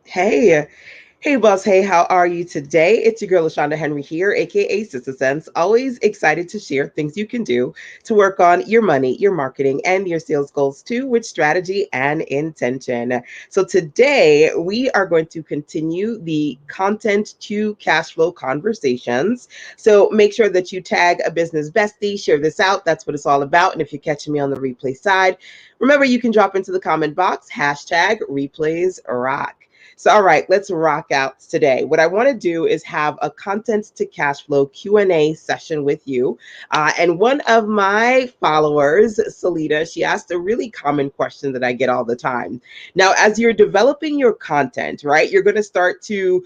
Hey, hey, boss. Hey, how are you today? It's your girl, LaShonda Henry here, aka Sister Sense. Always excited to share things you can do to work on your money, your marketing, and your sales goals too, with strategy and intention. So, today we are going to continue the content to cash flow conversations. So, make sure that you tag a business bestie, share this out. That's what it's all about. And if you're catching me on the replay side, remember you can drop into the comment box hashtag replays rock. So, all right, let's rock out today. What I want to do is have a content to cash flow Q&A session with you. And one of my followers, Salita, she asked a really common question that I get all the time. Now, as you're developing your content, right, you're going to start to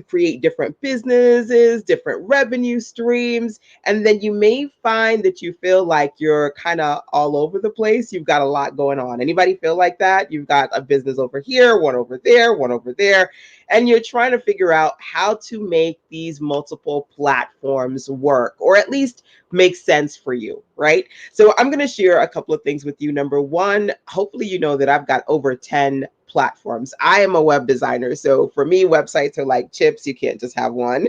create different businesses, different revenue streams, and then you may find that you feel like you're kind of all over the place. You've got a lot going on. Anybody feel like that? You've got a business over here, one over there, one over there, and you're trying to figure out how to make these multiple platforms work, or at least make sense for you, right? So I'm going to share a couple of things with you. Number one, hopefully you know that I've got over 10 platforms. I am a web designer, so for me, websites are like chips. You can't just have one.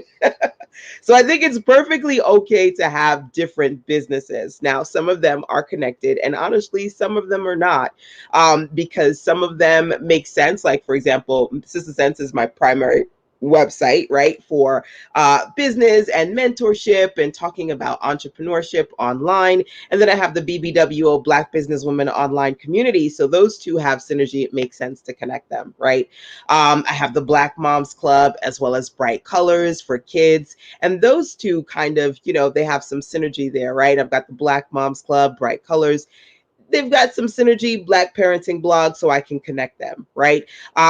So I think it's perfectly okay to have different businesses. Now, some of them are connected, and honestly, some of them are not, because some of them make sense. Like, for example, Sister Sense is my primary website, right, for business and mentorship and talking about entrepreneurship online. And then I have the BBWO Black Businesswoman Online Community. So those two have synergy. It makes sense to connect them, right? I have the Black Moms Club as well as Bright Colors for kids. And those two kind of, they have some synergy there, right? I've got the Black Moms Club, Bright Colors. They've got some synergy, Black parenting blog, so I can connect them, right?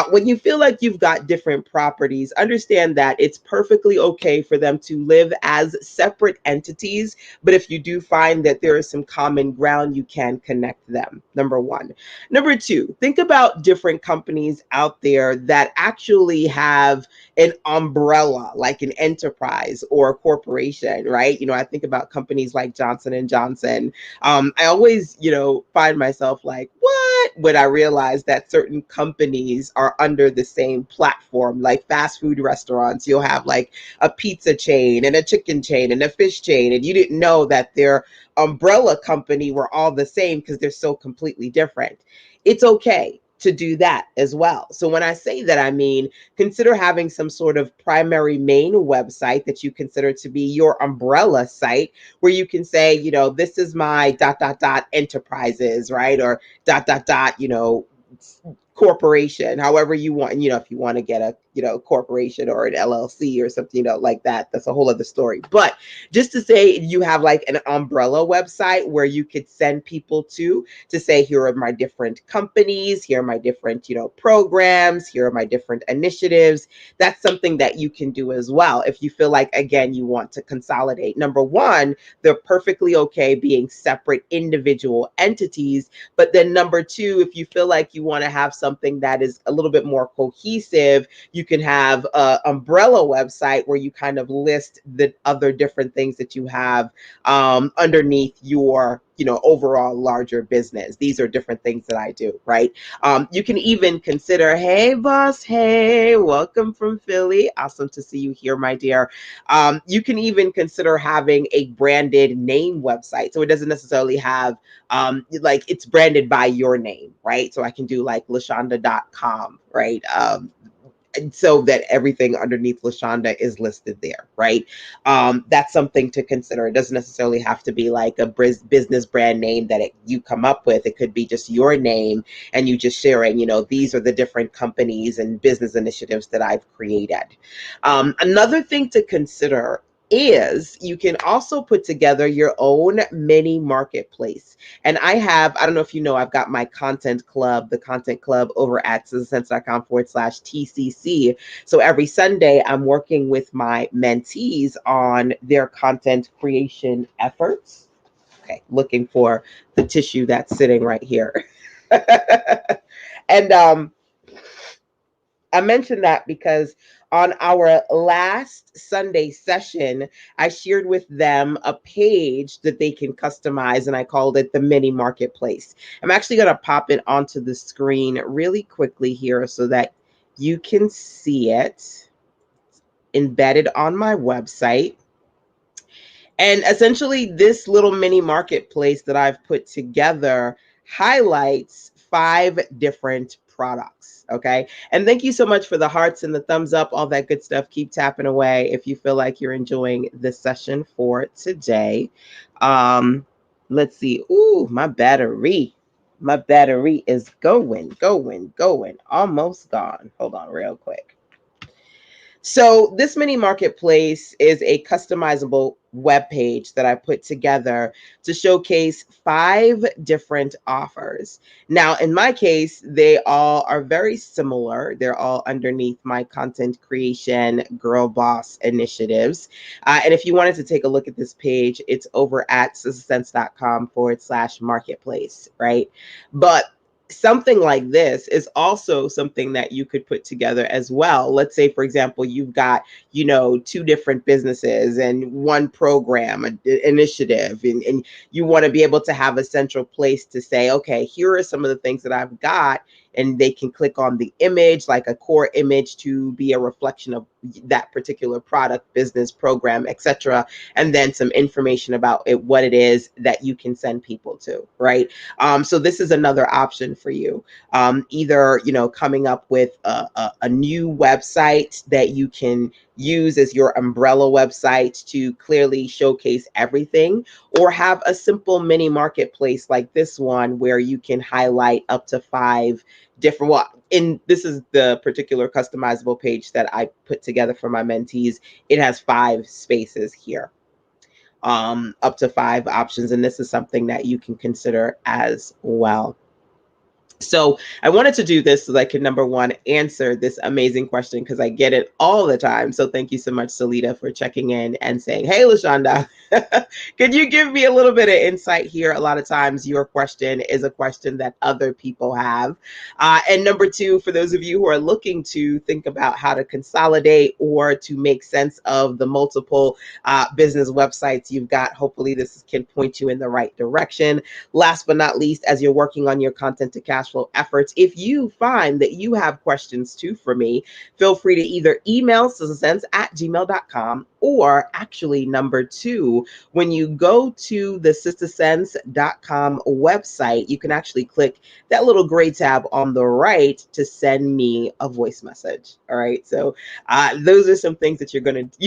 When you feel like you've got different properties, understand that it's perfectly okay for them to live as separate entities. But if you do find that there is some common ground, you can connect them. Number one. Number two, think about different companies out there that actually have an umbrella, like an enterprise or a corporation, right? I think about companies like Johnson and Johnson. I always, find myself like, what? When I realize that certain companies are under the same platform, like fast food restaurants, you'll have like a pizza chain and a chicken chain and a fish chain, and you didn't know that their umbrella company were all the same because they're so completely different. It's okay to do that as well. So when I say that, I mean, consider having some sort of primary main website that you consider to be your umbrella site, where you can say, this is my dot dot dot enterprises, right? Or dot dot dot, corporation, however you want. And if you want to get a corporation or an LLC or something, like that, that's a whole other story. But just to say, you have like an umbrella website where you could send people to say, here are my different companies, here are my different programs, here are my different initiatives. That's something that you can do as well if you feel like, again, you want to consolidate. Number one, they're perfectly okay being separate individual entities. But then number two, if you feel like you want to have something that is a little bit more cohesive, you can have a umbrella website where you kind of list the other different things that you have underneath your overall larger business. These are different things that I do, right? You can even consider, hey boss, hey, welcome from Philly, awesome to see you here, my dear. You can even consider having a branded name website, so it doesn't necessarily have like it's branded by your name, right? So I can do like lashonda.com, right? So that everything underneath LaShonda is listed there, right? That's something to consider. It doesn't necessarily have to be like a business brand name that you come up with. It could be just your name and you just sharing, these are the different companies and business initiatives that I've created. Another thing to consider is you can also put together your own mini marketplace. And I don't know if you know, I've got my content club, the content club over at citizensense.com/TCC. So every Sunday, I'm working with my mentees on their content creation efforts. Okay, looking for the tissue that's sitting right here. And I mentioned that because on our last Sunday session, I shared with them a page that they can customize, and I called it the mini marketplace. I'm actually going to pop it onto the screen really quickly here so that you can see it embedded on my website. And essentially, this little mini marketplace that I've put together highlights 5 different products. Okay. And thank you so much for the hearts and the thumbs up, all that good stuff. Keep tapping away if you feel like you're enjoying this session for today. Um, let's see. Ooh, my battery. My battery is going. Almost gone. Hold on, real quick. So this mini marketplace is a customizable web page that I put together to showcase 5 different offers. Now, in my case, they all are very similar. They're all underneath my content creation girl boss initiatives. And if you wanted to take a look at this page, it's over at sistersense.com/marketplace, right? But something like this is also something that you could put together as well. Let's say, for example, you've got, 2 different businesses and one program, an initiative, and you want to be able to have a central place to say, okay, here are some of the things that I've got. And they can click on the image, like a core image to be a reflection of that particular product, business, program, etc. And then some information about it, what it is that you can send people to, right? So this is another option for you. Either, coming up with a new website that you can use as your umbrella website to clearly showcase everything, or have a simple mini marketplace like this one where you can highlight up to 5 different, well, in this is the particular customizable page that I put together for my mentees. It has 5 spaces here, up to 5 options. And this is something that you can consider as well. So I wanted to do this so that I can, number one, answer this amazing question, because I get it all the time. So thank you so much, Salita, for checking in and saying, hey, LaShonda, could you give me a little bit of insight here? A lot of times your question is a question that other people have. And number two, for those of you who are looking to think about how to consolidate or to make sense of the multiple business websites you've got, hopefully this can point you in the right direction. Last but not least, as you're working on your content to cash flow efforts, if you find that you have questions too for me, feel free to either email sistersense@gmail.com, or actually, number two, when you go to the sistersense.com website, you can actually click that little gray tab on the right to send me a voice message. All right. So those are some things that you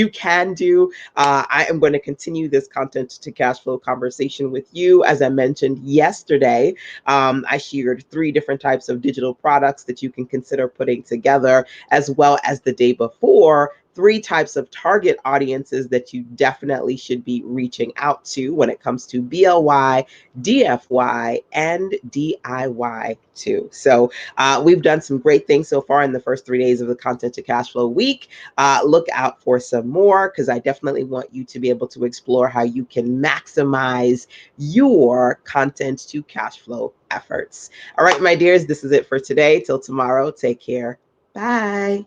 can do. I am going to continue this content to cash flow conversation with you. As I mentioned yesterday, I shared 3 different types of digital products that you can consider putting together, as well as the day before, 3 types of target audiences that you definitely should be reaching out to when it comes to BLY, DFY, and DIY too. So we've done some great things so far in the first 3 days of the Content to Cashflow week. Look out for some more, because I definitely want you to be able to explore how you can maximize your content to cash flow efforts. All right, my dears, this is it for today. Till tomorrow, take care. Bye.